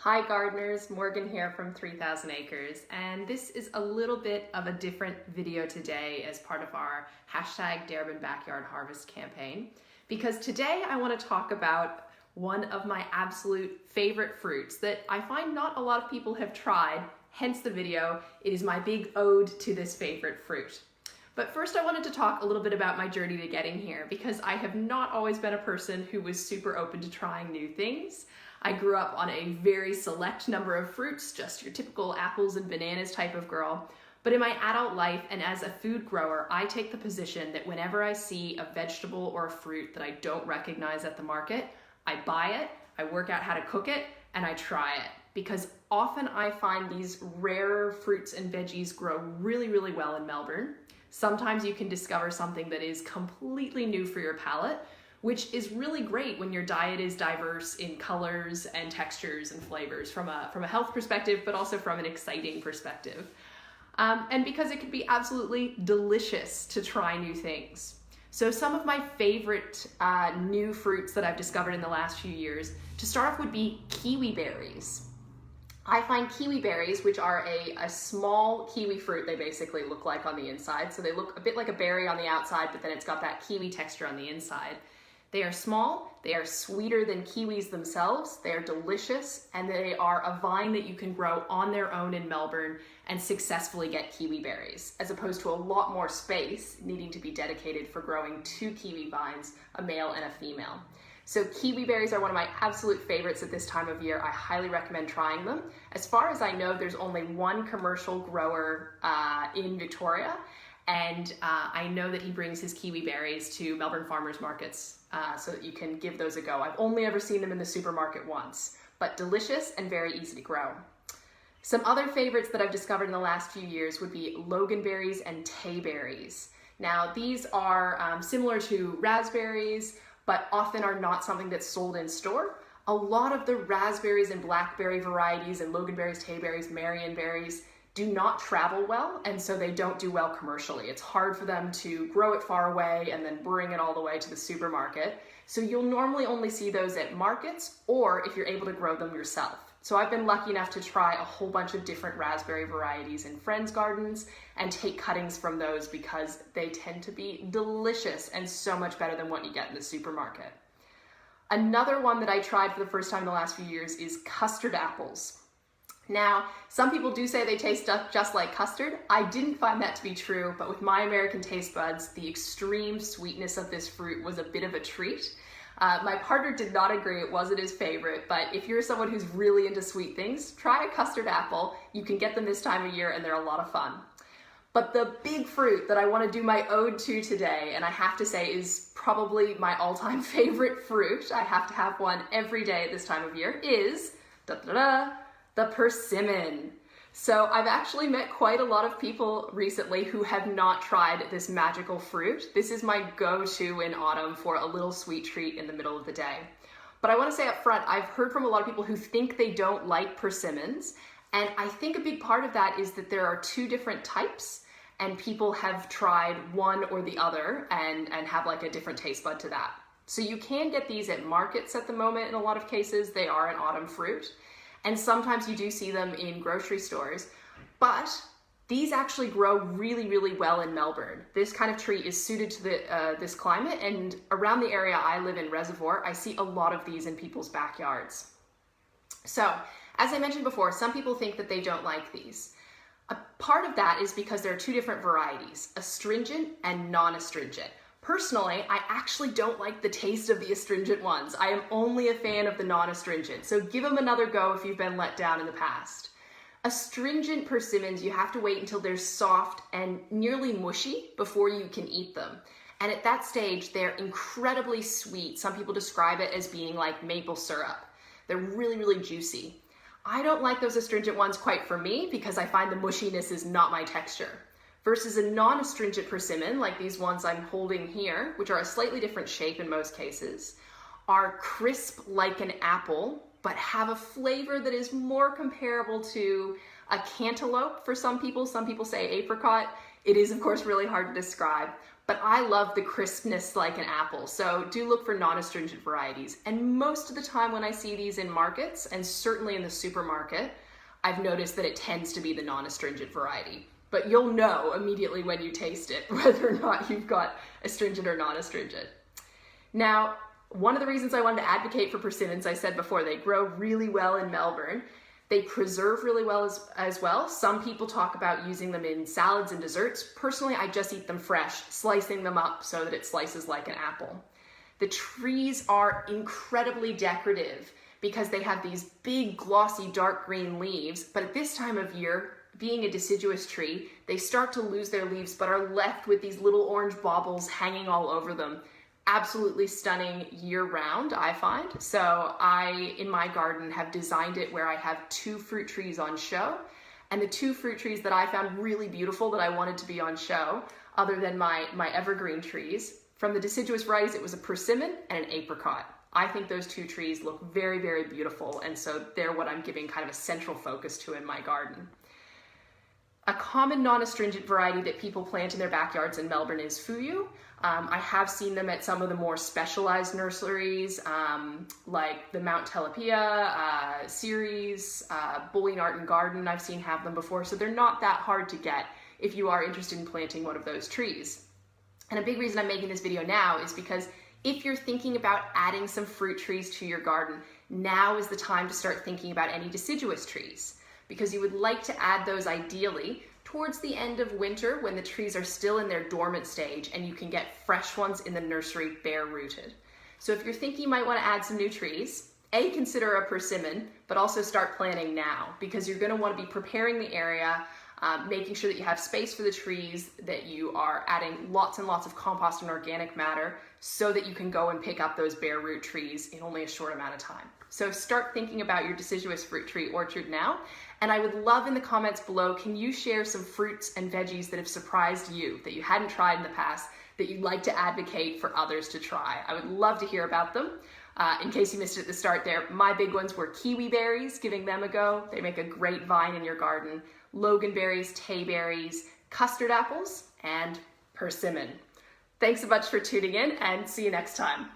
Hi gardeners, Morgan here from 3000 Acres, and this is a little bit of a different video today as part of our hashtag Darebin Backyard Harvest campaign, because today I want to talk about one of my absolute favorite fruits that I find not a lot of people have tried, hence the video. It is my big ode to this favorite fruit. But first I wanted to talk a little bit about my journey to getting here, because I have not always been a person who was super open to trying new things. I grew up on a very select number of fruits, just your typical apples and bananas type of girl. But in my adult life and as a food grower, I take the position that whenever I see a vegetable or a fruit that I don't recognize at the market, I buy it, I work out how to cook it, and I try it. Because often I find these rarer fruits and veggies grow really, really well in Melbourne. Sometimes you can discover something that is completely new for your palate, which is really great when your diet is diverse in colors and textures and flavors from a health perspective, but also from an exciting perspective. And because it can be absolutely delicious to try new things. So some of my favorite new fruits that I've discovered in the last few years, to start off, would be kiwi berries. I find kiwi berries, which are a small kiwi fruit, they basically look like on the inside. So they look a bit like a berry on the outside, but then it's got that kiwi texture on the inside. They are small, they are sweeter than kiwis themselves, they are delicious, and they are a vine that you can grow on their own in Melbourne and successfully get kiwi berries, as opposed to a lot more space needing to be dedicated for growing 2 kiwi vines, a male and a female. So kiwi berries are one of my absolute favorites at this time of year. I highly recommend trying them. As far as I know, there's only one commercial grower in Victoria, and I know that he brings his kiwi berries to Melbourne farmers markets so that you can give those a go. I've only ever seen them in the supermarket once, but delicious and very easy to grow. Some other favorites that I've discovered in the last few years would be loganberries and tayberries. Now these are similar to raspberries, but often are not something that's sold in store. A lot of the raspberries and blackberry varieties and loganberries, tayberries, marionberries do not travel well, and so they don't do well commercially. It's hard for them to grow it far away and then bring it all the way to the supermarket. So you'll normally only see those at markets, or if you're able to grow them yourself. So I've been lucky enough to try a whole bunch of different raspberry varieties in friends' gardens and take cuttings from those because they tend to be delicious and so much better than what you get in the supermarket. Another one that I tried for the first time in the last few years is custard apples. Now, some people do say they taste just like custard. I didn't find that to be true, but with my American taste buds, the extreme sweetness of this fruit was a bit of a treat. My partner did not agree it wasn't his favorite, but if you're someone who's really into sweet things, try a custard apple. You can get them this time of year and they're a lot of fun. But the big fruit that I want to do my ode to today, and I have to say is probably my all-time favorite fruit, I have to have one every day at this time of year, is the persimmon. So I've actually met quite a lot of people recently who have not tried this magical fruit. This is my go-to in autumn for a little sweet treat in the middle of the day. But I want to say up front, I've heard from a lot of people who think they don't like persimmons, and I think a big part of that is that there are 2 different types, and people have tried one or the other and have like a different taste bud to that. So you can get these at markets at the moment in a lot of cases. They are an autumn fruit. And sometimes you do see them in grocery stores, but these actually grow really, really well in Melbourne. This kind of tree is suited to this climate, and around the area I live in, Reservoir, I see a lot of these in people's backyards. So, as I mentioned before, some people think that they don't like these. A part of that is because there are 2 different varieties, astringent and non-astringent. Personally, I actually don't like the taste of the astringent ones. I am only a fan of the non-astringent, so give them another go if you've been let down in the past. Astringent persimmons, you have to wait until they're soft and nearly mushy before you can eat them. And at that stage, they're incredibly sweet. Some people describe it as being like maple syrup. They're really, really juicy. I don't like those astringent ones quite for me because I find the mushiness is not my texture. Versus a non-astringent persimmon, like these ones I'm holding here, which are a slightly different shape in most cases, are crisp like an apple, but have a flavor that is more comparable to a cantaloupe for some people. Some people say apricot. It is, of course, really hard to describe, but I love the crispness like an apple. So do look for non-astringent varieties. And most of the time when I see these in markets, and certainly in the supermarket, I've noticed that it tends to be the non-astringent variety. But you'll know immediately when you taste it whether or not you've got astringent or non-astringent. Now, one of the reasons I wanted to advocate for persimmons, I said before, they grow really well in Melbourne. They preserve really well as well. Some people talk about using them in salads and desserts. Personally, I just eat them fresh, slicing them up so that it slices like an apple. The trees are incredibly decorative because they have these big, glossy, dark green leaves, but at this time of year, being a deciduous tree, they start to lose their leaves but are left with these little orange baubles hanging all over them. Absolutely stunning year-round, I find. So I, in my garden, have designed it where I have 2 fruit trees on show, and the 2 fruit trees that I found really beautiful that I wanted to be on show, other than my evergreen trees, from the deciduous varieties, it was a persimmon and an apricot. I think those 2 trees look very, very beautiful, and so they're what I'm giving kind of a central focus to in my garden. A common non-astringent variety that people plant in their backyards in Melbourne is fuyu. I have seen them at some of the more specialized nurseries, like the Mount Telapia series, Bulleen Art and Garden, I've seen have them before, so they're not that hard to get if you are interested in planting one of those trees. And a big reason I'm making this video now is because if you're thinking about adding some fruit trees to your garden, now is the time to start thinking about any deciduous trees, because you would like to add those ideally towards the end of winter when the trees are still in their dormant stage and you can get fresh ones in the nursery bare rooted. So if you're thinking you might want to add some new trees, consider a persimmon, but also start planting now, because you're going to want to be preparing the area, making sure that you have space for the trees, that you are adding lots and lots of compost and organic matter so that you can go and pick up those bare root trees in only a short amount of time. So start thinking about your deciduous fruit tree orchard now. And I would love in the comments below, can you share some fruits and veggies that have surprised you, that you hadn't tried in the past, that you'd like to advocate for others to try? I would love to hear about them. In case you missed it at the start there, my big ones were kiwi berries, giving them a go. They make a great vine in your garden. Loganberries, tayberries, custard apples, and persimmon. Thanks so much for tuning in, and see you next time.